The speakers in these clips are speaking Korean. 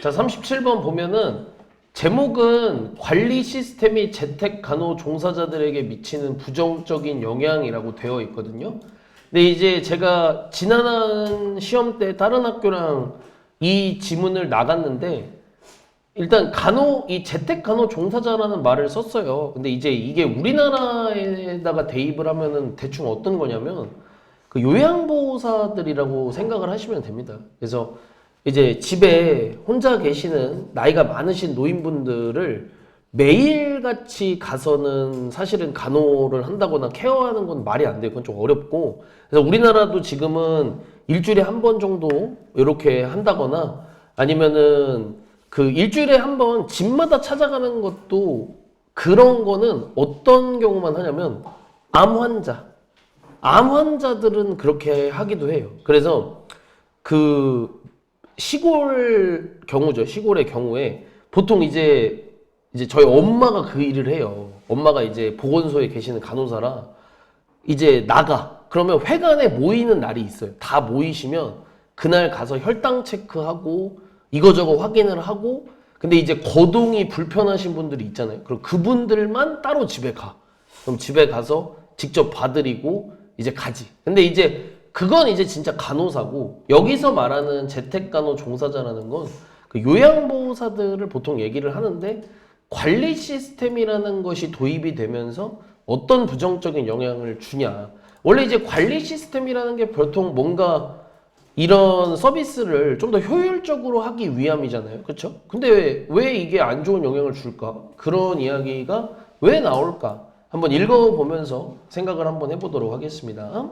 자, 37번 보면은 제목은 관리 시스템이 재택 간호 종사자들에게 미치는 부정적인 영향이라고 되어 있거든요. 근데 이제 제가 지난 시험 때 다른 학교랑 이 지문을 나갔는데 일단 이 재택 간호 종사자라는 말을 썼어요. 근데 이제 이게 우리나라에다가 대입을 하면은 대충 어떤 거냐면 그 요양보호사들이라고 생각을 하시면 됩니다. 그래서 이제 집에 혼자 계시는 나이가 많으신 노인분들을 매일같이 가서는 사실은 간호를 한다거나 케어하는 건 말이 안 돼요. 그건 좀 어렵고. 그래서 우리나라도 지금은 일주일에 한 번 정도 이렇게 한다거나 아니면은 그 일주일에 한 번 집마다 찾아가는 것도 그런 거는 어떤 경우만 하냐면 암 환자들은 그렇게 하기도 해요. 그래서 그 시골 경우죠. 시골의 경우에 보통 이제 저희 엄마가 그 일을 해요. 엄마가 이제 보건소에 계시는 간호사라 이제 나가. 그러면 회관에 모이는 날이 있어요. 다 모이시면 그날 가서 혈당 체크하고 이거저거 확인을 하고 근데 이제 거동이 불편하신 분들이 있잖아요. 그럼 그분들만 따로 집에 가. 그럼 집에 가서 직접 봐드리고 이제 가지. 근데 이제 그건 이제 진짜 간호사고 여기서 말하는 재택간호 종사자라는 건 그 요양보호사들을 보통 얘기를 하는데 관리 시스템이라는 것이 도입이 되면서 어떤 부정적인 영향을 주냐. 원래 이제 관리 시스템이라는 게 보통 뭔가 이런 서비스를 좀 더 효율적으로 하기 위함이잖아요. 그렇죠? 근데 왜 이게 안 좋은 영향을 줄까? 그런 이야기가 왜 나올까? 한번 읽어보면서 생각을 한번 해보도록 하겠습니다.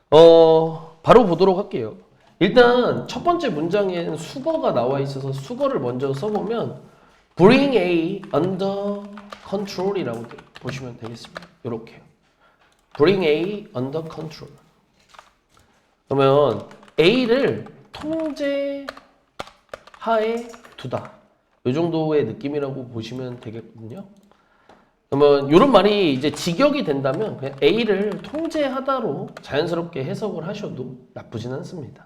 바로 보도록 할게요. 일단 첫 번째 문장엔 수거가 나와 있어서 수거를 먼저 써보면 bring A under control이라고 보시면 되겠습니다. 이렇게요. bring A under control. 그러면 A를 통제 하에 두다. 이 정도의 느낌이라고 보시면 되겠거든요. 그러면 이런 말이 이제 직역이 된다면 그냥 A를 통제하다로 자연스럽게 해석을 하셔도 나쁘진 않습니다.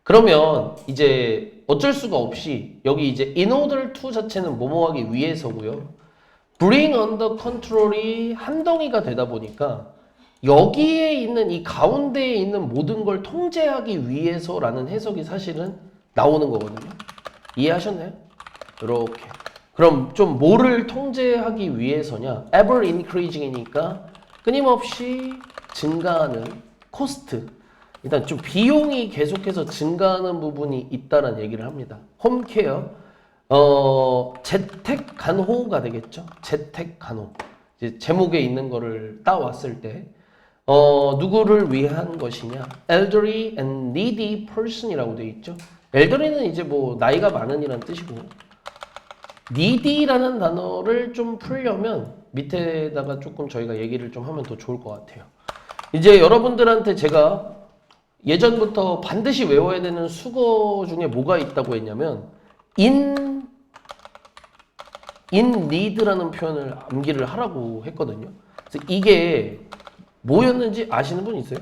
그러면 이제 어쩔 수가 없이 여기 이제 in order to 자체는 뭐뭐 하기 위해서고요. bring under control이 한 덩이가 되다 보니까 여기에 있는 이 가운데에 있는 모든 걸 통제하기 위해서라는 해석이 사실은 나오는 거거든요. 이해하셨나요? 이렇게. 그럼 좀 뭐를 통제하기 위해서냐? ever increasing이니까 끊임없이 증가하는 코스트. 일단 좀 비용이 계속해서 증가하는 부분이 있다는 얘기를 합니다. 홈케어, 재택 간호가 되겠죠. 재택 간호. 이제 제목에 있는 거를 따왔을 때, 누구를 위한 것이냐? elderly and needy person이라고 되어 있죠. elderly는 이제 뭐 나이가 많은이란 뜻이고, needy라는 단어를 좀 풀려면 밑에다가 조금 저희가 얘기를 좀 하면 더 좋을 것 같아요. 이제 여러분들한테 제가 예전부터 반드시 외워야 되는 수거 중에 뭐가 있다고 했냐면 in need라는 표현을 암기를 하라고 했거든요. 그래서 이게 뭐였는지 아시는 분 있어요?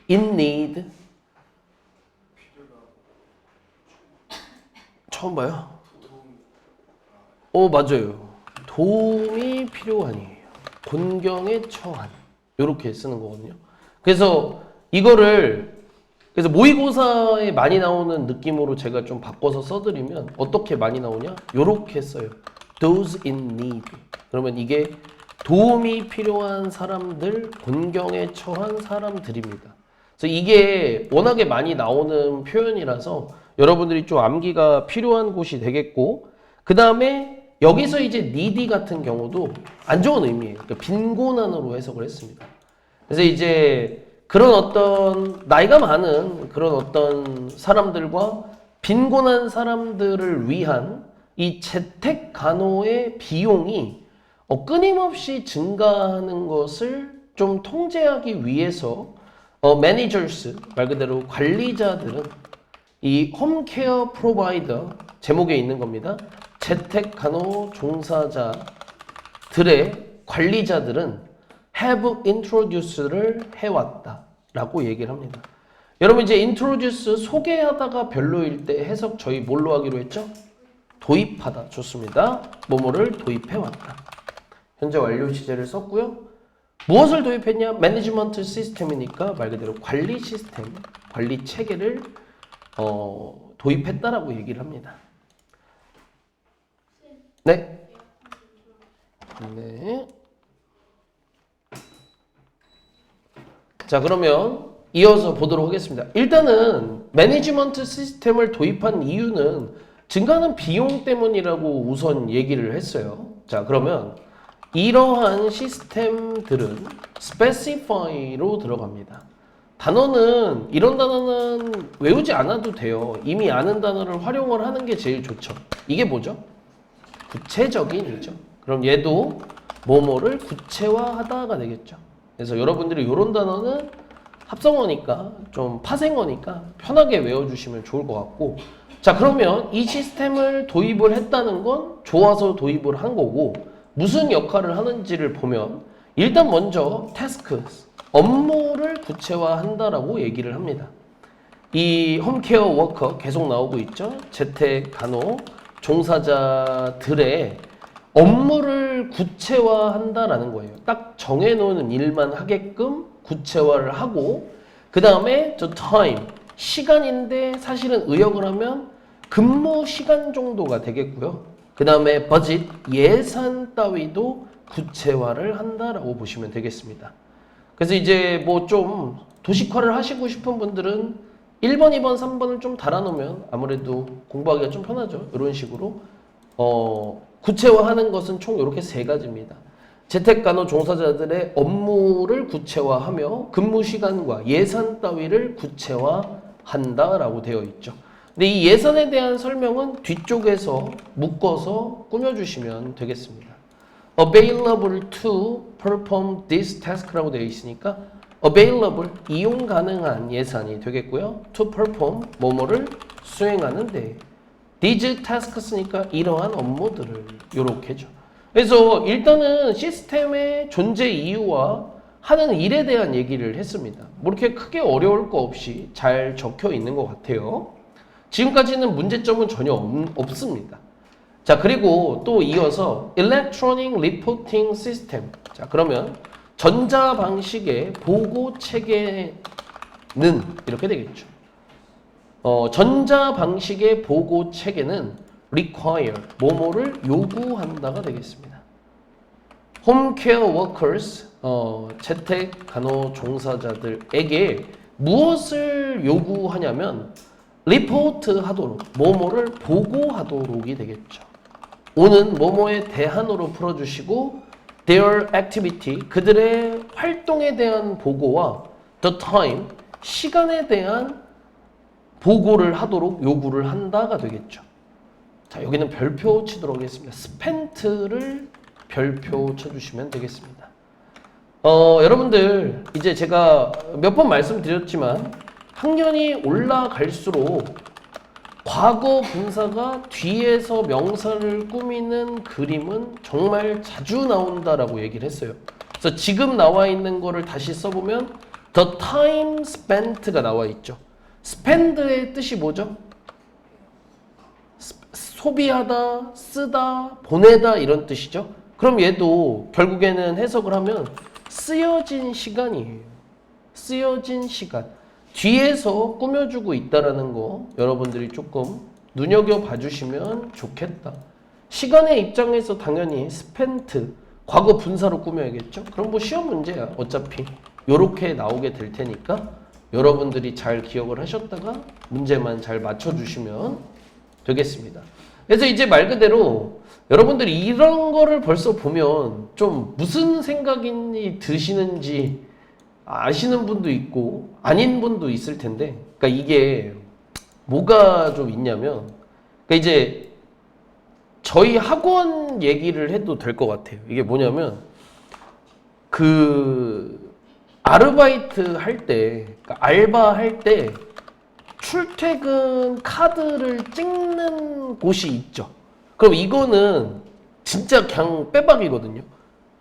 in need 처음 봐요? 맞아요. 도움이 필요하니 곤경에 처한 이렇게 쓰는 거거든요. 그래서 그래서 모의고사에 많이 나오는 느낌으로 제가 좀 바꿔서 써드리면 어떻게 많이 나오냐? 요렇게 써요. Those in need. 그러면 이게 도움이 필요한 사람들, 곤경에 처한 사람들입니다. 그래서 이게 워낙에 많이 나오는 표현이라서 여러분들이 좀 암기가 필요한 곳이 되겠고, 그 다음에 여기서 이제 needy 같은 경우도 안 좋은 의미예요. 그러니까 빈곤한으로 해석을 했습니다. 그래서 이제 그런 어떤 나이가 많은 그런 어떤 사람들과 빈곤한 사람들을 위한 이 재택 간호의 비용이 끊임없이 증가하는 것을 좀 통제하기 위해서 managers, 말 그대로 관리자들은 이 홈케어 프로바이더 제목에 있는 겁니다. 재택 간호 종사자들의 관리자들은 have introduced를 해왔다라고 얘기를 합니다. 여러분 이제 introduce 소개하다가 별로일 때 해석 저희 뭘로 하기로 했죠? 도입하다. 좋습니다. 뭐뭐를 도입해왔다. 현재 완료 시제를 썼고요. 무엇을 도입했냐? 매니지먼트 시스템이니까 말 그대로 관리 시스템, 관리 체계를 도입했다라고 얘기를 합니다. 네. 네. 자, 그러면 이어서 보도록 하겠습니다. 일단은 매니지먼트 시스템을 도입한 이유는 증가하는 비용 때문이라고 우선 얘기를 했어요. 자, 그러면 이러한 시스템들은 specify로 들어갑니다. 단어는 이런 단어는 외우지 않아도 돼요. 이미 아는 단어를 활용을 하는 게 제일 좋죠. 이게 뭐죠? 구체적인이죠. 그럼 얘도 뭐뭐를 구체화하다가 되겠죠. 그래서 여러분들이 이런 단어는 합성어니까 좀 파생어니까 편하게 외워주시면 좋을 것 같고, 자, 그러면 이 시스템을 도입을 했다는 건 좋아서 도입을 한 거고, 무슨 역할을 하는지를 보면 일단 먼저 태스크, 업무를 구체화한다라고 얘기를 합니다. 이 홈케어 워커 계속 나오고 있죠. 재택 간호 종사자들의 업무를 구체화한다라는 거예요. 딱 정해놓은 일만 하게끔 구체화를 하고, 그 다음에 저 time, 시간인데 사실은 의역을 하면 근무 시간 정도가 되겠고요. 그 다음에 budget, 예산 따위도 구체화를 한다라고 보시면 되겠습니다. 그래서 이제 뭐 좀 도식화를 하시고 싶은 분들은 1번, 2번, 3번을 좀 달아놓으면 아무래도 공부하기가 좀 편하죠. 이런 식으로 구체화하는 것은 총 이렇게 세 가지입니다. 재택간호 종사자들의 업무를 구체화하며 근무 시간과 예산 따위를 구체화한다라고 되어 있죠. 근데 이 예산에 대한 설명은 뒤쪽에서 묶어서 꾸며주시면 되겠습니다. Available to perform this task라고 되어 있으니까 available, 이용 가능한 예산이 되겠고요. to perform, 뭐뭐를 수행하는데 these tasks니까 이러한 업무들을 요렇게죠. 그래서 일단은 시스템의 존재 이유와 하는 일에 대한 얘기를 했습니다. 뭐 이렇게 크게 어려울 거 없이 잘 적혀 있는 것 같아요. 지금까지는 문제점은 전혀 없습니다. 자, 그리고 또 이어서 Electronic Reporting System. 자, 그러면 전자 방식의 보고 체계는 이렇게 되겠죠. 전자 방식의 보고 체계는 require, 뭐뭐를 요구한다가 되겠습니다. Home care workers, 재택 간호 종사자들에게 무엇을 요구하냐면 리포트 하도록, 뭐뭐를 보고하도록이 되겠죠. 오는 뭐뭐에 대한으로 풀어주시고 their activity, 그들의 활동에 대한 보고와 the time, 시간에 대한 보고를 하도록 요구를 한다가 되겠죠. 자, 여기는 별표 치도록 하겠습니다. spent를 별표 쳐주시면 되겠습니다. 여러분들 이제 제가 몇 번 말씀드렸지만 학년이 올라갈수록 과거 분사가 뒤에서 명사를 꾸미는 그림은 정말 자주 나온다라고 얘기를 했어요. 그래서 지금 나와 있는 거를 다시 써보면 the time spent가 나와 있죠. spend의 뜻이 뭐죠? 소비하다, 쓰다, 보내다 이런 뜻이죠. 그럼 얘도 결국에는 해석을 하면 쓰여진 시간이에요. 쓰여진 시간. 뒤에서 꾸며주고 있다라는 거 여러분들이 조금 눈여겨봐 주시면 좋겠다. 시간의 입장에서 당연히 spent, 과거 분사로 꾸며야겠죠. 그럼 뭐 시험 문제야. 어차피 요렇게 나오게 될 테니까 여러분들이 잘 기억을 하셨다가 문제만 잘 맞춰주시면 되겠습니다. 그래서 이제 말 그대로 여러분들이 이런 거를 벌써 보면 좀 무슨 생각이 드시는지 아시는 분도 있고 아닌 분도 있을 텐데, 그러니까 이게 뭐가 좀 있냐면, 그러니까 이제 저희 학원 얘기를 해도 될 것 같아요. 이게 뭐냐면 그 아르바이트 할 때, 그러니까 알바 할 때 출퇴근 카드를 찍는 곳이 있죠. 그럼 이거는 진짜 그냥 빼박이거든요.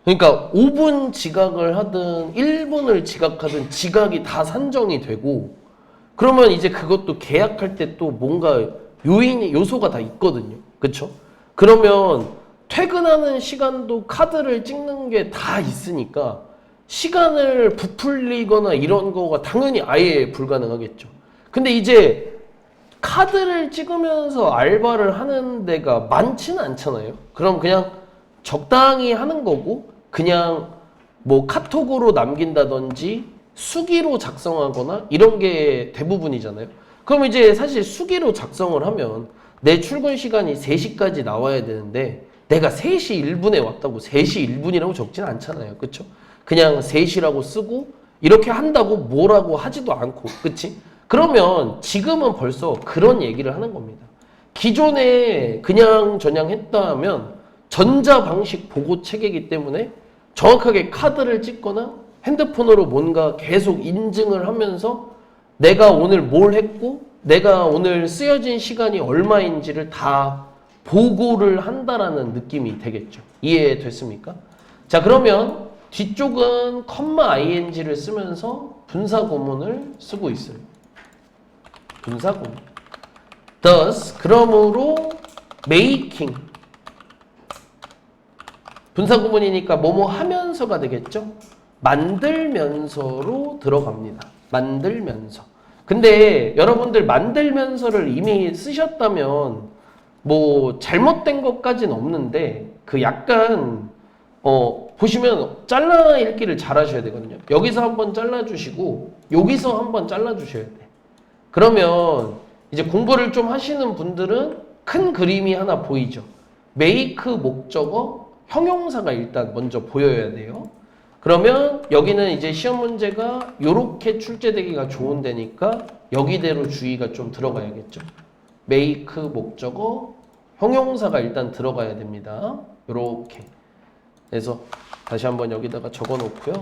그러니까 5분 지각을 하든 1분을 지각하든 지각이 다 산정이 되고, 그러면 이제 그것도 계약할 때 또 뭔가 요소가 다 있거든요. 그쵸? 그러면 퇴근하는 시간도 카드를 찍는 게 다 있으니까 시간을 부풀리거나 이런 거가 당연히 아예 불가능하겠죠. 근데 이제 카드를 찍으면서 알바를 하는 데가 많지는 않잖아요. 그럼 그냥 적당히 하는 거고 그냥 뭐 카톡으로 남긴다든지 수기로 작성하거나 이런 게 대부분이잖아요. 그럼 이제 사실 수기로 작성을 하면 내 출근 시간이 3시까지 나와야 되는데 내가 3시 1분에 왔다고 3시 1분이라고 적진 않잖아요. 그쵸? 그냥 3시라고 쓰고 이렇게 한다고 뭐라고 하지도 않고 그치? 그러면 지금은 벌써 그런 얘기를 하는 겁니다. 기존에 그냥 저냥 했다면 전자 방식 보고 체계이기 때문에 정확하게 카드를 찍거나 핸드폰으로 뭔가 계속 인증을 하면서 내가 오늘 뭘 했고 내가 오늘 쓰여진 시간이 얼마인지를 다 보고를 한다라는 느낌이 되겠죠. 이해됐습니까? 자, 그러면 뒤쪽은 컴마 ing를 쓰면서 분사 구문을 쓰고 있어요. 분사 구문. thus, 그러므로 making. 분사 구문이니까 뭐뭐 하면서가 되겠죠? 만들면서로 들어갑니다. 만들면서. 근데 여러분들 만들면서를 이미 쓰셨다면 뭐 잘못된 것까지는 없는데 그 약간 보시면 잘라 읽기를 잘 하셔야 되거든요. 여기서 한번 잘라주시고 여기서 한번 잘라주셔야 돼. 그러면 이제 공부를 좀 하시는 분들은 큰 그림이 하나 보이죠. make 목적어 형용사가 일단 먼저 보여야 돼요. 그러면 여기는 이제 시험 문제가 이렇게 출제되기가 좋은 데니까 여기대로 주의가 좀 들어가야겠죠. make 목적어 형용사가 일단 들어가야 됩니다. 이렇게. 그래서 다시 한번 여기다가 적어 놓고요.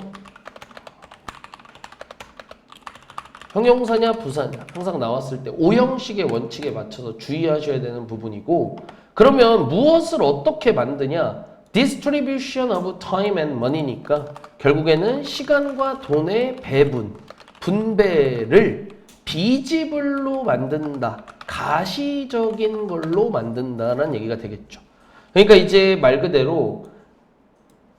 형용사냐 부사냐 항상 나왔을 때 오형식의 원칙에 맞춰서 주의하셔야 되는 부분이고 그러면 무엇을 어떻게 만드냐? distribution of time and money니까 결국에는 시간과 돈의 배분, 분배를 비지블로 만든다. 가시적인 걸로 만든다라는 얘기가 되겠죠. 그러니까 이제 말 그대로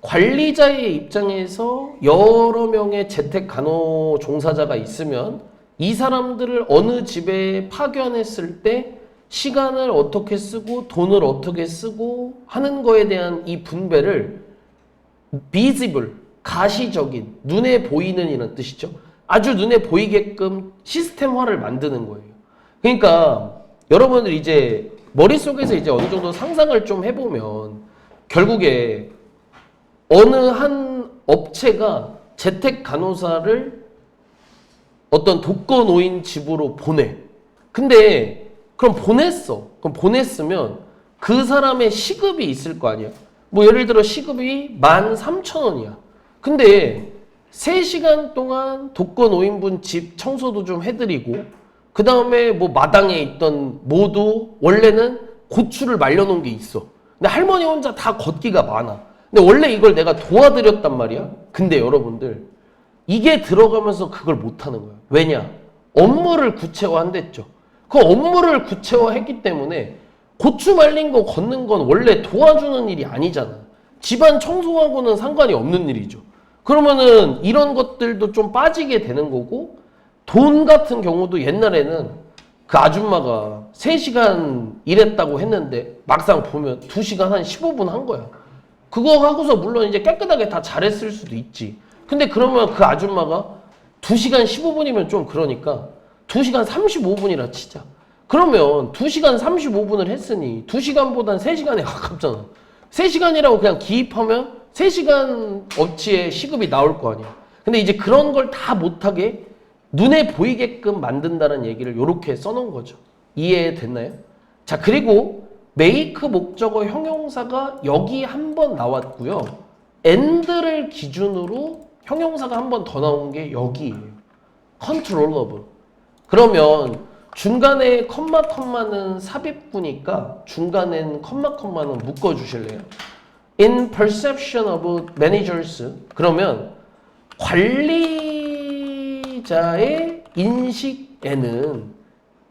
관리자의 입장에서 여러 명의 재택 간호 종사자가 있으면 이 사람들을 어느 집에 파견했을 때 시간을 어떻게 쓰고 돈을 어떻게 쓰고 하는 거에 대한 이 분배를 visible, 가시적인, 눈에 보이는 이런 뜻이죠. 아주 눈에 보이게끔 시스템화를 만드는 거예요. 그러니까 여러분들 이제 머릿속에서 이제 어느 정도 상상을 좀 해보면 결국에 어느 한 업체가 재택 간호사를 어떤 독거노인 집으로 보내. 근데 그럼 보냈어. 그럼 보냈으면 그 사람의 시급이 있을 거 아니야. 뭐 예를 들어 시급이 13,000원이야. 근데 3시간 동안 독거노인분 집 청소도 좀 해드리고 그 다음에 뭐 마당에 있던 모두 원래는 고추를 말려놓은 게 있어. 근데 할머니 혼자 다 걷기가 많아. 근데 원래 이걸 내가 도와드렸단 말이야. 근데 여러분들 이게 들어가면서 그걸 못하는 거야. 왜냐? 업무를 구체화한댔죠. 그 업무를 구체화했기 때문에 고추 말린 거 걷는 건 원래 도와주는 일이 아니잖아. 집안 청소하고는 상관이 없는 일이죠. 그러면은 이런 것들도 좀 빠지게 되는 거고 돈 같은 경우도 옛날에는 그 아줌마가 3시간 일했다고 했는데 막상 보면 2시간 한 15분 한 거야. 그거 하고서 물론 이제 깨끗하게 다 잘했을 수도 있지. 근데 그러면 그 아줌마가 2시간 15분이면 좀 그러니까 2시간 35분이라 치자. 그러면 2시간 35분을 했으니 2시간보단 3시간에 가깝잖아. 3시간이라고 그냥 기입하면 3시간 어치의 시급이 나올 거 아니야. 근데 이제 그런 걸 다 못하게 눈에 보이게끔 만든다는 얘기를 이렇게 써놓은 거죠. 이해됐나요? 자, 그리고 make 목적어 형용사가 여기 한 번 나왔고요. and를 기준으로 형용사가 한 번 더 나온 게 여기예요. controllable. 그러면 중간에 컴마는 삽입구니까 중간엔 컴마는 묶어주실래요? In perception of managers. 그러면 관리자의 인식 여기에는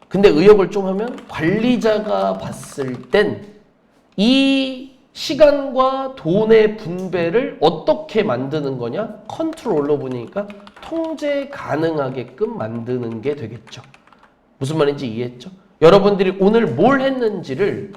근데 의역을 좀 하면 관리자가 봤을 땐 이 시간과 돈의 분배를 어떻게 만드는 거냐? 컨트롤러 보니까 통제 가능하게끔 만드는 게 되겠죠. 무슨 말인지 이해했죠? 여러분들이 오늘 뭘 했는지를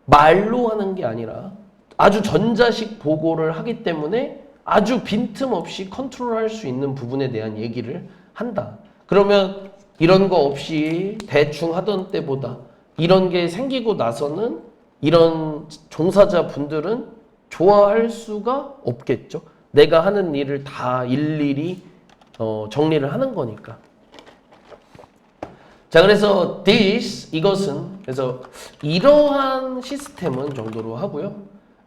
말로 하는 게 아니라 아주 전자식 보고를 하기 때문에 아주 빈틈없이 컨트롤할 수 있는 부분에 대한 얘기를 한다. 그러면 이런 거 없이 대충 하던 때보다 이런 게 생기고 나서는 이런 종사자 분들은 좋아할 수가 없겠죠. 내가 하는 일을 다 일일이 정리를 하는 거니까. 자, 그래서 이것은 그래서 이러한 시스템은 정도로 하고요.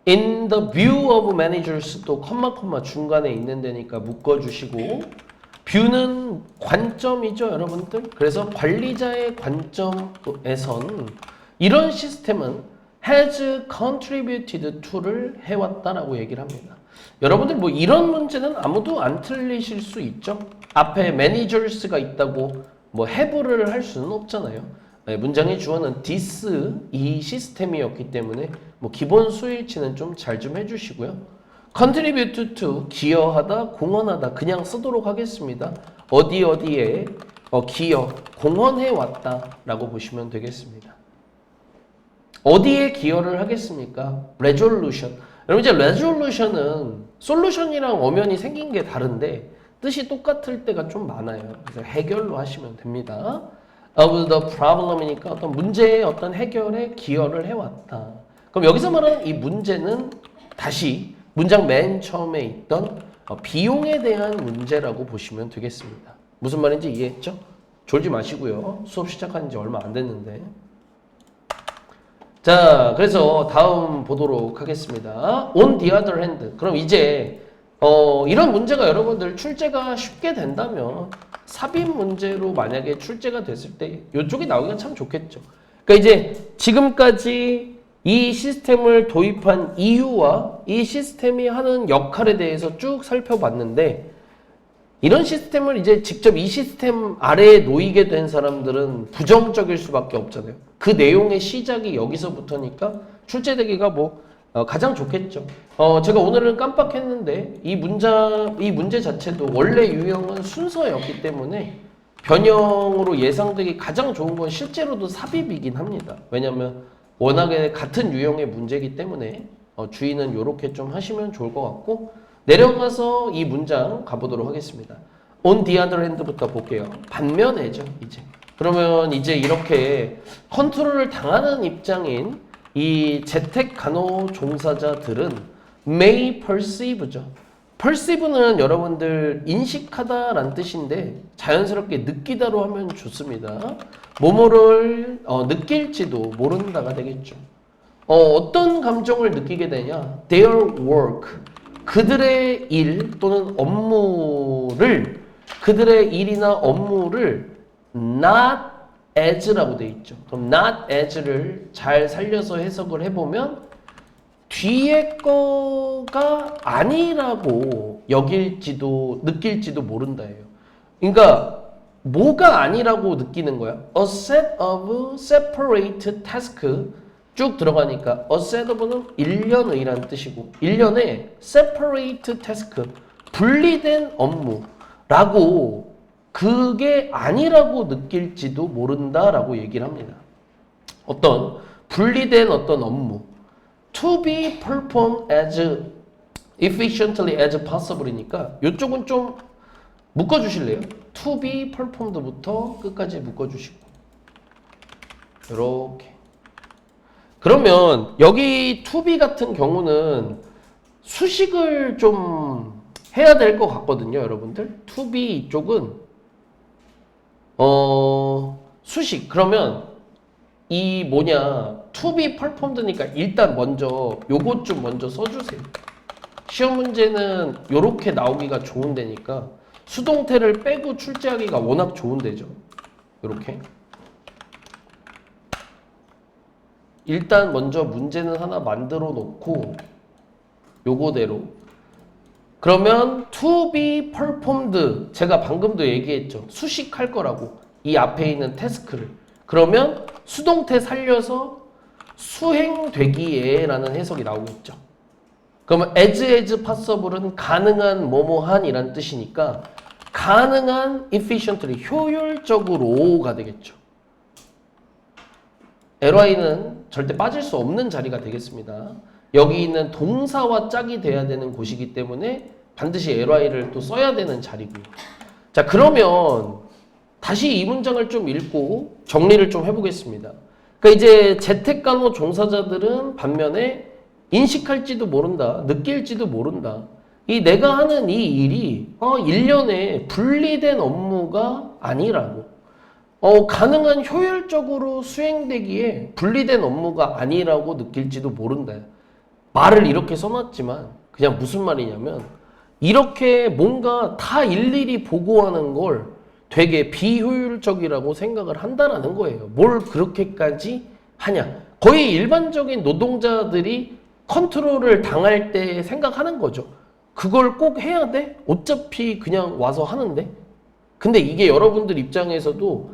In the view of managers 또 컴마 중간에 있는 데니까 묶어주시고 뷰는 관점이죠, 여러분들. 그래서 관리자의 관점에선 이런 시스템은 has contributed to를 해왔다라고 얘기를 합니다. 여러분들 뭐 이런 문제는 아무도 안 틀리실 수 있죠. 앞에 managers가 있다고 뭐 have를 할 수는 없잖아요. 네, 문장의 주어는 this 이 시스템이었기 때문에 뭐 기본 수일치는 좀 잘 좀 해주시고요. contribute to 기여하다, 공헌하다 그냥 쓰도록 하겠습니다. 어디에 기여, 공헌해 왔다라고 보시면 되겠습니다. 어디에 기여를 하겠습니까? resolution. 여러분 이제 resolution은 솔루션이랑 엄연히 생긴 게 다른데 뜻이 똑같을 때가 좀 많아요. 그래서 해결로 하시면 됩니다. of the problem이니까 어떤 문제의 어떤 해결에 기여를 해왔다. 그럼 여기서 말하는 이 문제는 다시 문장 맨 처음에 있던 비용에 대한 문제라고 보시면 되겠습니다. 무슨 말인지 이해했죠? 졸지 마시고요. 수업 시작한 지 얼마 안 됐는데. 자, 그래서 다음 보도록 하겠습니다. On the other hand. 그럼 이제 이런 문제가 여러분들 출제가 쉽게 된다면 삽입 문제로 만약에 출제가 됐을 때 이쪽이 나오기가 참 좋겠죠. 그러니까 이제 지금까지 이 시스템을 도입한 이유와 이 시스템이 하는 역할에 대해서 쭉 살펴봤는데 이런 시스템을 이제 직접 이 시스템 아래에 놓이게 된 사람들은 부정적일 수밖에 없잖아요. 그 내용의 시작이 여기서부터니까 출제되기가 뭐 가장 좋겠죠. 제가 오늘은 깜빡했는데 이 문제 자체도 원래 유형은 순서였기 때문에 변형으로 예상되기 가장 좋은 건 실제로도 삽입이긴 합니다. 왜냐하면 워낙에 같은 유형의 문제이기 때문에 주의는 이렇게 좀 하시면 좋을 것 같고 내려가서 이 문장 가보도록 하겠습니다. On the other hand부터 볼게요. 반면에죠, 이제. 그러면 이제 이렇게 컨트롤을 당하는 입장인 이 재택 간호 종사자들은 may perceive죠. perceive는 여러분들 인식하다라는 뜻인데 자연스럽게 느끼다로 하면 좋습니다. 뭐뭐를 느낄지도 모른다가 되겠죠. 어떤 감정을 느끼게 되냐? Their work. 그들의 일 또는 업무를 그들의 일이나 업무를 not as라고 돼 있죠. 그럼 not as를 잘 살려서 해석을 해보면 뒤에 거가 아니라고 여길지도 느낄지도 모른다예요. 그러니까 뭐가 아니라고 느끼는 거야? A set of separate task 쭉 들어가니까 a set of는 일련의란 뜻이고 일련의 separate task 분리된 업무라고 그게 아니라고 느낄지도 모른다라고 얘기를 합니다. 어떤 분리된 어떤 업무 to be performed as efficiently as possible이니까 이쪽은 좀 묶어주실래요? to be performed부터 끝까지 묶어주시고 이렇게 그러면 여기 to be 같은 경우는 수식을 좀 해야 될 것 같거든요, 여러분들. to be 이쪽은 수식. 그러면 이 to be performed니까 일단 먼저 요것 좀 먼저 써주세요. 시험 문제는 요렇게 나오기가 좋은 데니까 수동태를 빼고 출제하기가 워낙 좋은 데죠. 요렇게. 일단 먼저 문제는 하나 만들어 놓고 요거대로 그러면 to be performed 제가 방금도 얘기했죠. 수식할 거라고 이 앞에 있는 태스크를. 그러면 수동태 살려서 수행되기에 라는 해석이 나오겠죠. 그러면 as possible은 가능한 뭐뭐한 이란 뜻이니까 가능한 efficiently 효율적으로가 되겠죠. ly는 절대 빠질 수 없는 자리가 되겠습니다. 여기 있는 동사와 짝이 돼야 되는 곳이기 때문에 반드시 ly를 또 써야 되는 자리고요. 자, 그러면 다시 이 문장을 좀 읽고 정리를 좀 해보겠습니다. 그러니까 이제 재택간호 종사자들은 반면에 인식할지도 모른다, 느낄지도 모른다. 이 내가 하는 이 일이 1년에 분리된 업무가 아니라고. 가능한 효율적으로 수행되기에 분리된 업무가 아니라고 느낄지도 모른다. 말을 이렇게 써놨지만 그냥 무슨 말이냐면 이렇게 뭔가 다 일일이 보고하는 걸 되게 비효율적이라고 생각을 한다라는 거예요. 뭘 그렇게까지 하냐. 거의 일반적인 노동자들이 컨트롤을 당할 때 생각하는 거죠. 그걸 꼭 해야 돼? 어차피 그냥 와서 하는데? 근데 이게 여러분들 입장에서도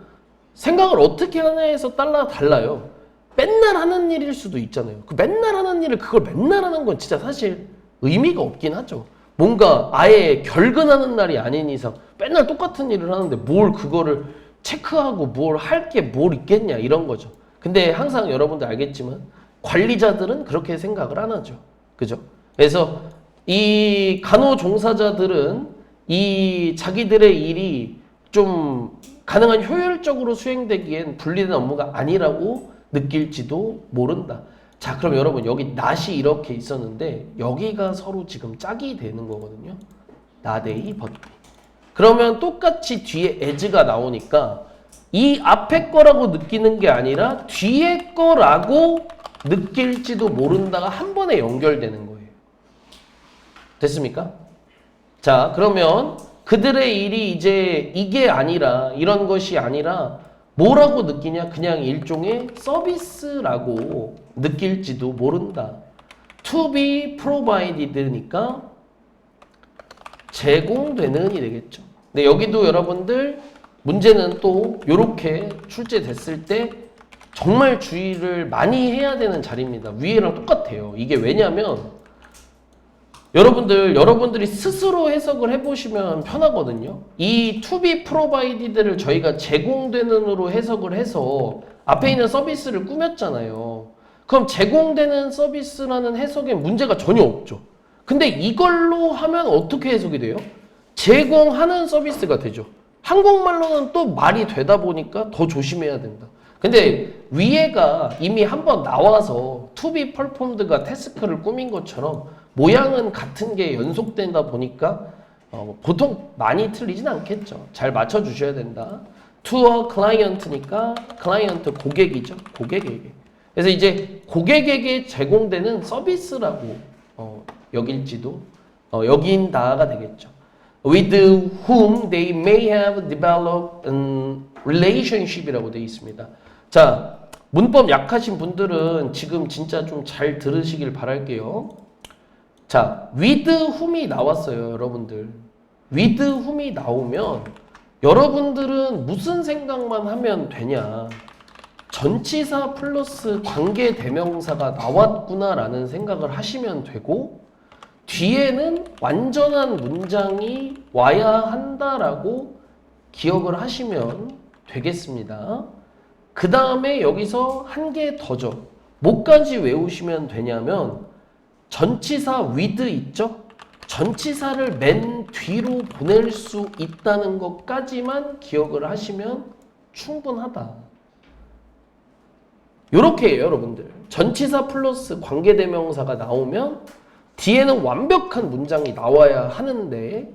생각을 어떻게 하냐에서 따라 달라요. 맨날 하는 일일 수도 있잖아요. 그 맨날 하는 일을 그걸 맨날 하는 건 진짜 사실 의미가 없긴 하죠. 뭔가 아예 결근하는 날이 아닌 이상 맨날 똑같은 일을 하는데 뭘 그거를 체크하고 뭘 할 게 뭘 있겠냐 이런 거죠. 근데 항상 여러분들 알겠지만 관리자들은 그렇게 생각을 안 하죠. 그죠? 그래서 이 간호종사자들은 이 자기들의 일이 좀 가능한 효율적으로 수행되기엔 분리된 업무가 아니라고 느낄지도 모른다. 자, 그럼 여러분 여기 not이 이렇게 있었는데 여기가 서로 지금 짝이 되는 거거든요. not A, but B. 그러면 똑같이 뒤에 as가 나오니까 이 앞에 거라고 느끼는 게 아니라 뒤에 거라고 느낄지도 모른다가 한 번에 연결되는 거예요. 됐습니까? 자, 그러면 그들의 일이 이제 이게 아니라 이런 것이 아니라 뭐라고 느끼냐? 그냥 일종의 서비스라고 느낄지도 모른다. To be provided니까 제공되는이 되겠죠. 근데 여기도 여러분들 문제는 또 이렇게 출제됐을 때 정말 주의를 많이 해야 되는 자리입니다. 위에랑 똑같아요. 이게 왜냐면 여러분들이 스스로 해석을 해보시면 편하거든요. 이 to be provided를 저희가 제공되는으로 해석을 해서 앞에 있는 서비스를 꾸몄잖아요. 그럼 제공되는 서비스라는 해석에 문제가 전혀 없죠. 근데 이걸로 하면 어떻게 해석이 돼요? 제공하는 서비스가 되죠. 한국말로는 또 말이 되다 보니까 더 조심해야 된다. 근데 위에가 이미 한번 나와서 to be performed가 태스크를 꾸민 것처럼 모양은 같은 게 연속된다 보니까 보통 많이 틀리진 않겠죠. 잘 맞춰주셔야 된다. to a client니까 클라이언트 고객이죠. 고객에게. 그래서 이제 고객에게 제공되는 서비스라고 여길지도 여긴다가 되겠죠. With whom they may have developed a relationship이라고 되어 있습니다. 자, 문법 약하신 분들은 지금 진짜 좀 잘 들으시길 바랄게요. 자, with whom이 나왔어요, 여러분들. with whom이 나오면 여러분들은 무슨 생각만 하면 되냐? 전치사 플러스 관계 대명사가 나왔구나라는 생각을 하시면 되고 뒤에는 완전한 문장이 와야 한다라고 기억을 하시면 되겠습니다. 그 다음에 여기서 한 개 더죠. 뭐까지 외우시면 되냐면 전치사 with 있죠? 전치사를 맨 뒤로 보낼 수 있다는 것까지만 기억을 하시면 충분하다. 요렇게 해요, 여러분들. 전치사 플러스 관계대명사가 나오면 뒤에는 완벽한 문장이 나와야 하는데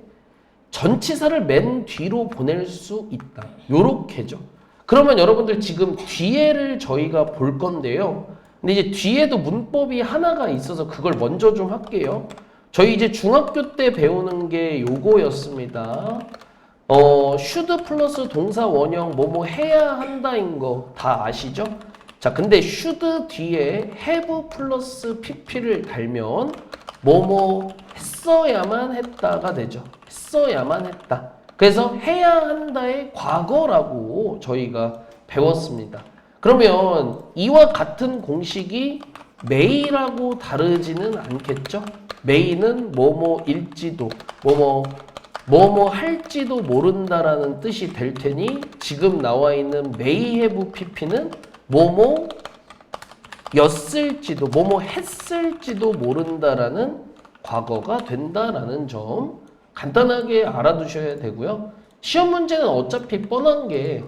전치사를 맨 뒤로 보낼 수 있다. 요렇게죠. 그러면 여러분들 지금 뒤에를 저희가 볼 건데요. 근데 이제 뒤에도 문법이 하나가 있어서 그걸 먼저 좀 할게요. 저희 이제 중학교 때 배우는 게 요거였습니다. should 플러스 동사 원형 뭐뭐 해야 한다인 거 다 아시죠? 자, 근데 should 뒤에 have 플러스 pp를 달면 뭐뭐 했어야만 했다가 되죠. 했어야만 했다. 그래서 해야 한다의 과거라고 저희가 배웠습니다. 그러면 이와 같은 공식이 may라고 다르지는 않겠죠? may는 뭐뭐일지도 뭐뭐 할지도 모른다라는 뜻이 될 테니 지금 나와 있는 may have pp는 뭐뭐 였을지도 뭐뭐 했을지도 모른다라는 과거가 된다라는 점 간단하게 알아두셔야 되고요. 시험 문제는 어차피 뻔한 게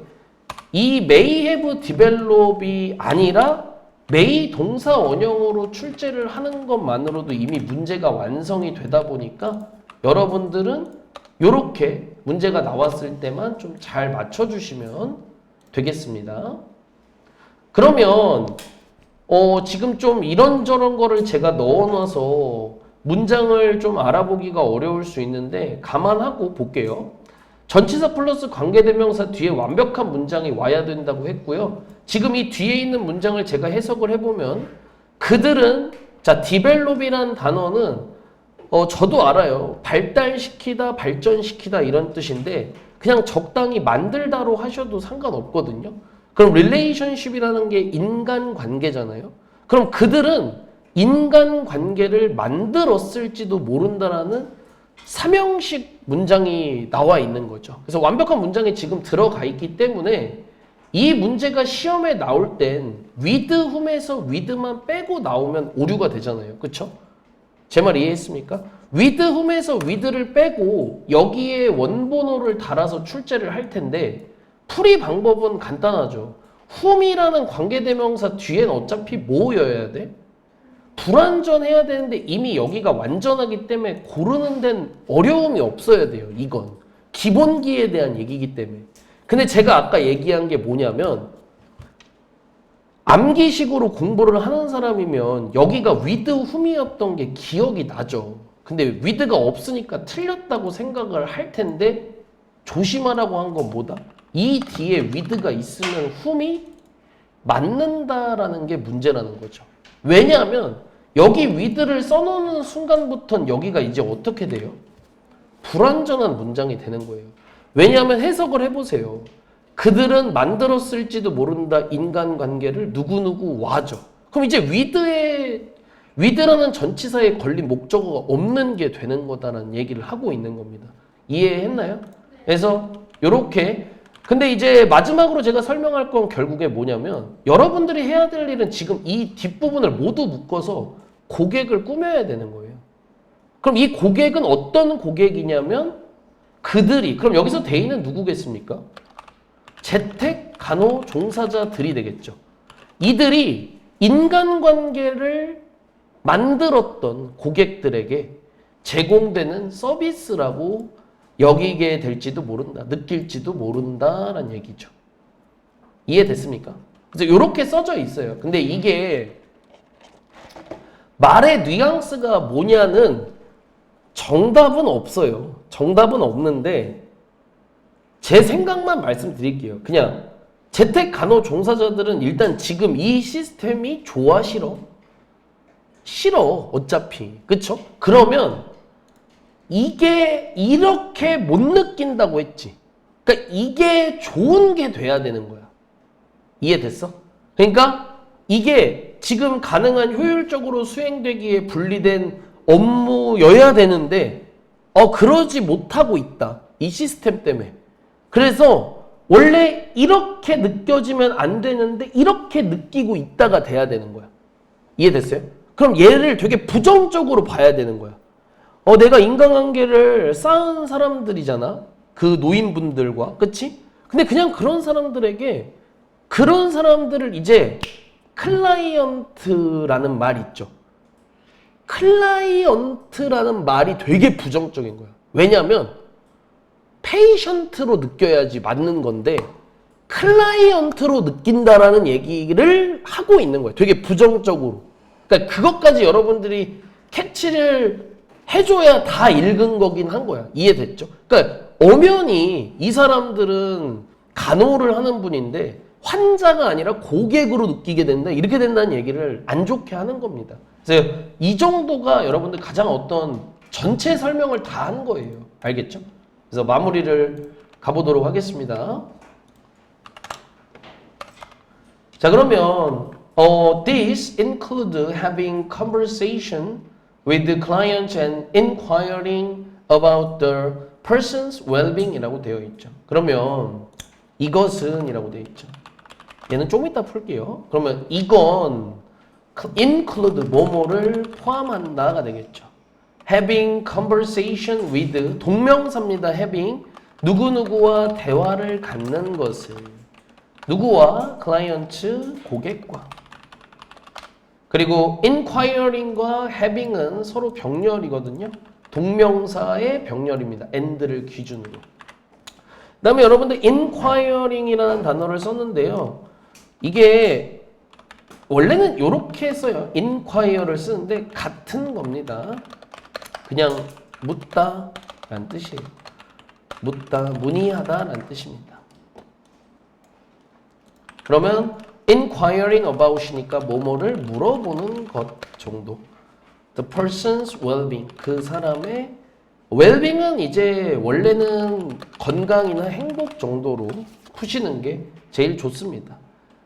이 may have develop이 아니라 may 동사 원형으로 출제를 하는 것만으로도 이미 문제가 완성이 되다 보니까 여러분들은 이렇게 문제가 나왔을 때만 좀 잘 맞춰주시면 되겠습니다. 그러면 지금 좀 이런저런 거를 제가 넣어놔서 문장을 좀 알아보기가 어려울 수 있는데 감안하고 볼게요. 전치사 플러스 관계대명사 뒤에 완벽한 문장이 와야 된다고 했고요. 지금 이 뒤에 있는 문장을 제가 해석을 해보면 그들은 자 develop이라는 단어는 저도 알아요. 발달시키다, 발전시키다 이런 뜻인데 그냥 적당히 만들다로 하셔도 상관없거든요. 그럼 relationship이라는 게 인간관계잖아요. 그럼 그들은 인간관계를 만들었을지도 모른다라는 삼형식 문장이 나와 있는 거죠. 그래서 완벽한 문장이 지금 들어가 있기 때문에 이 문제가 시험에 나올 땐 with whom에서 with만 빼고 나오면 오류가 되잖아요. 그쵸? 제 말 이해했습니까? with whom에서 with를 빼고 여기에 원본어를 달아서 출제를 할 텐데 풀이 방법은 간단하죠. whom이라는 관계대명사 뒤엔 어차피 뭐여야 돼? 불완전해야 되는데 이미 여기가 완전하기 때문에 고르는 데는 어려움이 없어야 돼요. 이건 기본기에 대한 얘기이기 때문에. 근데 제가 아까 얘기한 게 뭐냐면 암기식으로 공부를 하는 사람이면 여기가 with whom이었던 게 기억이 나죠. 근데 with가 없으니까 틀렸다고 생각을 할 텐데 조심하라고 한 건 뭐다? 이 뒤에 with가 있으면 whom이 맞는다라는 게 문제라는 거죠. 왜냐하면 여기 with를 써놓는 순간부터는 여기가 이제 어떻게 돼요? 불완전한 문장이 되는 거예요. 왜냐하면 해석을 해보세요. 그들은 만들었을지도 모른다 인간관계를 누구누구 와죠. 그럼 이제 with라는 전치사에 걸린 목적어가 없는 게 되는 거다라는 얘기를 하고 있는 겁니다. 이해했나요? 그래서 요렇게 근데 이제 마지막으로 제가 설명할 건 결국에 뭐냐면 여러분들이 해야 될 일은 지금 이 뒷부분을 모두 묶어서 고객을 꾸며야 되는 거예요. 그럼 이 고객은 어떤 고객이냐면 그들이 그럼 여기서 대인은 누구겠습니까? 재택 간호 종사자들이 되겠죠. 이들이 인간관계를 만들었던 고객들에게 제공되는 서비스라고 여기게 될지도 모른다. 느낄지도 모른다라는 얘기죠. 이해됐습니까? 그래서 이렇게 써져 있어요. 근데 이게 말의 뉘앙스가 뭐냐는 정답은 없어요. 정답은 없는데 제 생각만 말씀드릴게요. 그냥 재택 간호 종사자들은 일단 지금 이 시스템이 좋아 싫어? 싫어. 어차피. 그쵸? 그러면 이게 이렇게 못 느낀다고 했지. 그러니까 이게 좋은 게 돼야 되는 거야. 이해됐어? 그러니까 이게 지금 가능한 효율적으로 수행되기에 분리된 업무여야 되는데 그러지 못하고 있다. 이 시스템 때문에. 그래서 원래 이렇게 느껴지면 안 되는데 이렇게 느끼고 있다가 돼야 되는 거야. 이해됐어요? 그럼 얘를 되게 부정적으로 봐야 되는 거야. 내가 인간관계를 쌓은 사람들이잖아. 그 노인분들과. 그치? 근데 그냥 그런 사람들에게 그런 사람들을 이제 클라이언트라는 말이 있죠. 클라이언트라는 말이 되게 부정적인 거야. 왜냐면 페이션트로 느껴야지 맞는 건데 클라이언트로 느낀다라는 얘기를 하고 있는 거야. 되게 부정적으로. 그러니까 그것까지 여러분들이 캐치를 해줘야 다 읽은 거긴 한 거야. 이해됐죠? 그러니까 엄연히 이 사람들은 간호를 하는 분인데 환자가 아니라 고객으로 느끼게 된다. 이렇게 된다는 얘기를 안 좋게 하는 겁니다. 그래서 이 정도가 여러분들 가장 어떤 전체 설명을 다 한 거예요. 알겠죠? 그래서 마무리를 가보도록 하겠습니다. 자, 그러면 this include having conversation with the client and inquiring about the person's well-being이라고 되어 있죠. 그러면 이것은 이라고 되어 있죠. 얘는 좀 이따 풀게요. 그러면 이건 include 뭐뭐를 포함한다가 되겠죠. having conversation with 동명사입니다. having 누구누구와 대화를 갖는 것을 누구와 클라이언트 고객과 그리고 inquiring과 having은 서로 병렬이거든요. 동명사의 병렬입니다. and를 기준으로. 그 다음에 여러분들 inquiring이라는 단어를 썼는데요. 이게 원래는 이렇게 써요. inquire를 쓰는데 같은 겁니다. 그냥 묻다 라는 뜻이에요. 묻다, 문의하다 라는 뜻입니다. 그러면 inquiring about이니까 뭐뭐를 물어보는 것 정도. The person's well-being, 그 사람의 well-being은 이제 원래는 건강이나 행복 정도로 푸시는 게 제일 좋습니다.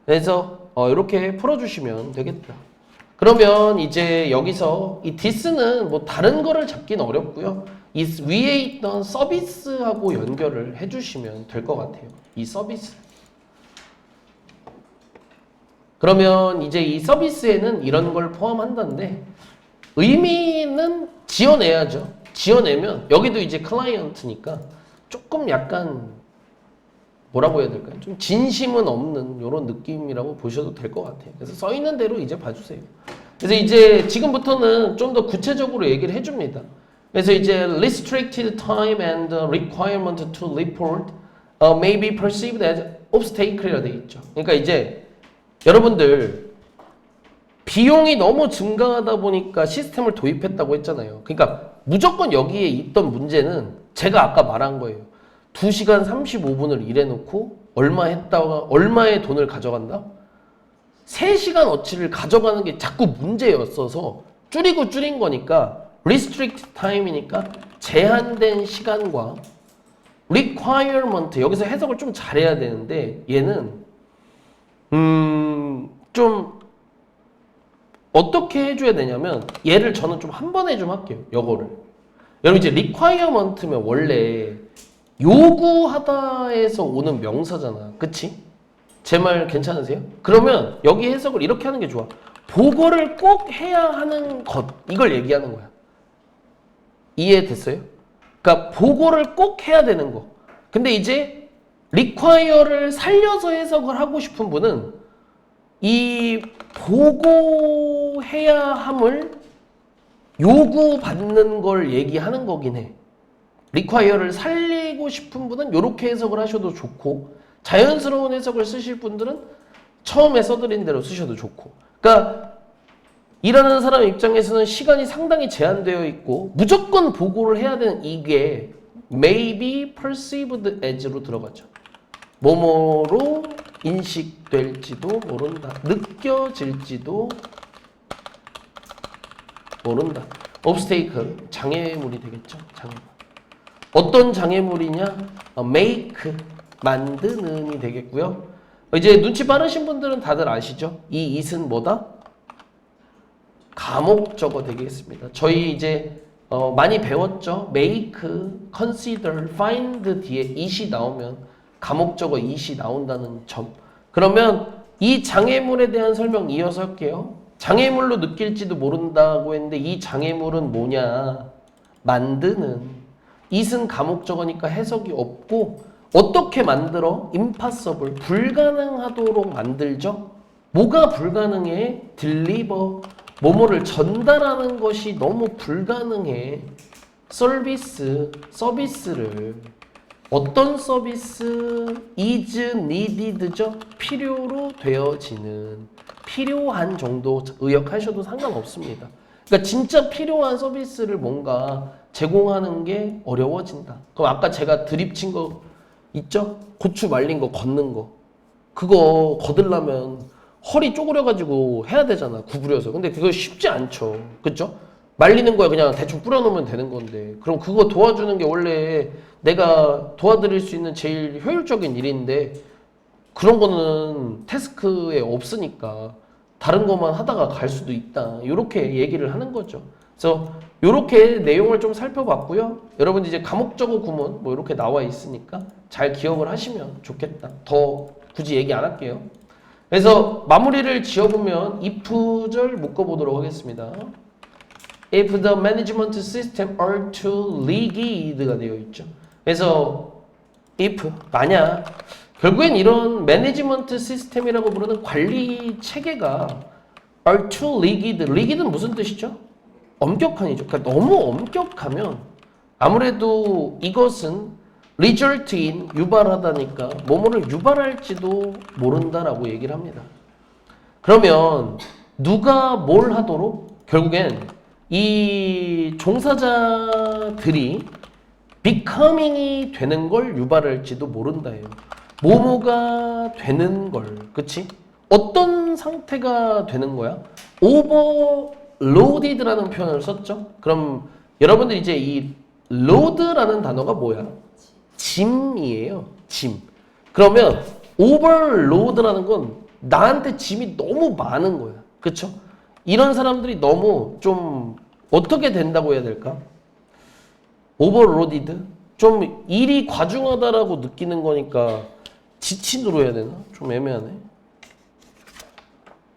그래서 이렇게 풀어주시면 되겠다. 그러면 이제 여기서 이 this는 뭐 다른 거를 잡기는 어렵고요. 이 위에 있던 서비스하고 연결을 해주시면 될 것 같아요. 이 서비스. 그러면 이제 이 서비스에는 이런 걸 포함한다는데 의미는 지어내야죠. 지어내면 여기도 이제 클라이언트니까 조금 약간 뭐라고 해야 될까요? 좀 진심은 없는 이런 느낌이라고 보셔도 될 것 같아요. 그래서 써 있는 대로 이제 봐주세요. 그래서 이제 지금부터는 좀 더 구체적으로 얘기를 해줍니다. 그래서 이제 restricted time and requirement to report may be perceived as obstacle이라 돼 있죠. 그러니까 이제 여러분들 비용이 너무 증가하다 보니까 시스템을 도입했다고 했잖아요. 그러니까 무조건 여기에 있던 문제는 제가 아까 말한 거예요. 2시간 35분을 일해놓고 얼마 했다가 얼마의 돈을 가져간다? 3시간 어치를 가져가는 게 자꾸 문제였어서 줄이고 줄인 거니까 restricted time이니까 제한된 시간과 requirement 여기서 해석을 좀 잘해야 되는데 얘는 좀 어떻게 해줘야 되냐면 얘를 저는 좀 한 번에 좀 할게요. 요거를 여러분 이제 requirement면 원래 요구하다에서 오는 명사잖아. 그치? 제 말 괜찮으세요? 그러면 여기 해석을 이렇게 하는 게 좋아. 보고를 꼭 해야 하는 것 이걸 얘기하는 거야. 이해됐어요? 그러니까 보고를 꼭 해야 되는 거. 근데 이제 require를 살려서 해석을 하고 싶은 분은 이 보고해야 함을 요구받는 걸 얘기하는 거긴 해. require를 살리고 싶은 분은 이렇게 해석을 하셔도 좋고 자연스러운 해석을 쓰실 분들은 처음에 써드린 대로 쓰셔도 좋고 그러니까 일하는 사람 입장에서는 시간이 상당히 제한되어 있고 무조건 보고를 해야 되는 이게 may be perceived as로 들어가죠. 뭐뭐로 인식될지도 모른다. 느껴질지도 모른다. obstacle, 장애물이 되겠죠. 장애물. 어떤 장애물이냐? make, 만드는이 되겠고요. 이제 눈치 빠르신 분들은 다들 아시죠? 이 it은 뭐다? 가목적어 되겠습니다. 저희 이제 많이 배웠죠? make, consider, find 뒤에 it이 나오면 가목적어 it이 나온다는 점. 그러면 이 장애물에 대한 설명 이어서 할게요. 장애물로 느낄지도 모른다고 했는데 이 장애물은 뭐냐? 만드는. it은 가목적어니까 해석이 없고 어떻게 만들어? impossible, 불가능하도록 만들죠? 뭐가 불가능해? deliver, 뭐뭐를 전달하는 것이 너무 불가능해. 서비스, 서비스를 어떤 서비스? is needed죠? 필요로 되어지는 필요한 정도 의역하셔도 상관없습니다. 그러니까 진짜 필요한 서비스를 뭔가 제공하는 게 어려워진다. 그럼 아까 제가 드립 친 거 있죠? 고추 말린 거 걷는 거. 그거 걷으려면 허리 쪼그려가지고 해야 되잖아. 구부려서. 근데 그거 쉽지 않죠. 그쵸? 말리는 거야. 그냥 대충 뿌려놓으면 되는 건데. 그럼 그거 도와주는 게 원래 내가 도와드릴 수 있는 제일 효율적인 일인데 그런 거는 태스크에 없으니까 다른 것만 하다가 갈 수도 있다. 이렇게 얘기를 하는 거죠. 그래서 이렇게 내용을 좀 살펴봤고요. 여러분 이제 가목적어 구문 뭐 이렇게 나와 있으니까 잘 기억을 하시면 좋겠다. 더 굳이 얘기 안 할게요. 그래서 마무리를 지어보면 if절 묶어보도록 하겠습니다. If the management system are too rigid가 되어 있죠. 그래서 if 만약 결국엔 이런 매니지먼트 시스템이라고 부르는 관리 체계가 are too rigid. rigid는 무슨 뜻이죠? 엄격한이죠. 그러니까 너무 엄격하면 아무래도 이것은 result in 유발하다니까 뭐뭐를 유발할지도 모른다라고 얘기를 합니다. 그러면 누가 뭘 하도록 결국엔 이 종사자들이 becoming이 되는 걸 유발할지도 모른다예요. 뭐뭐가 되는 걸, 그치? 어떤 상태가 되는 거야? overloaded라는 표현을 썼죠? 그럼 여러분들 이제 이 load라는 단어가 뭐야? 짐이에요. 짐. 그러면 overload라는 건 나한테 짐이 너무 많은 거야. 그쵸? 이런 사람들이 너무 좀 어떻게 된다고 해야 될까? overloaded? 좀 일이 과중하다라고 느끼는 거니까 지친으로 해야 되나? 좀 애매하네.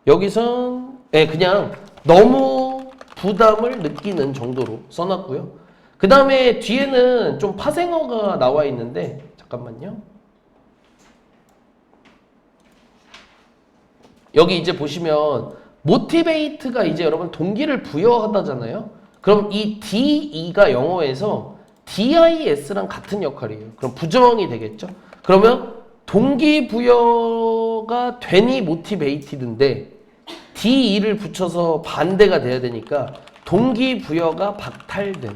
여기선 그냥 너무 부담을 느끼는 정도로 써놨고요. 그 다음에 뒤에는 좀 파생어가 나와 있는데 잠깐만요. 여기 이제 보시면 motivate가 이제 여러분 동기를 부여하다잖아요. 그럼 이 DE가 영어에서 DIS랑 같은 역할이에요. 그럼 부정이 되겠죠. 그러면 동기부여가 되니 motivated인데 DE를 붙여서 반대가 돼야 되니까 동기부여가 박탈된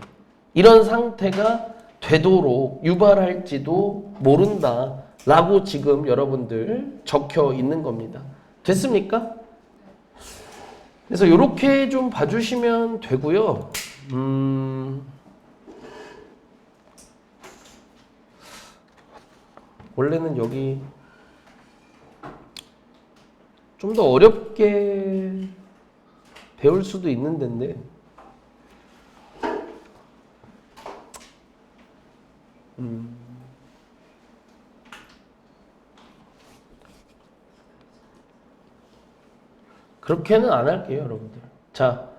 이런 상태가 되도록 유발할지도 모른다 라고 지금 여러분들 적혀 있는 겁니다. 됐습니까? 그래서 이렇게 좀 봐주시면 되고요. 원래는 여기 좀 더 어렵게 배울 수도 있는 데인데 그렇게는 안 할게요, 여러분들. 자,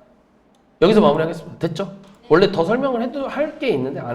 여기서 마무리하겠습니다. 됐죠? 원래 더 설명을 해도 할 게 있는데 안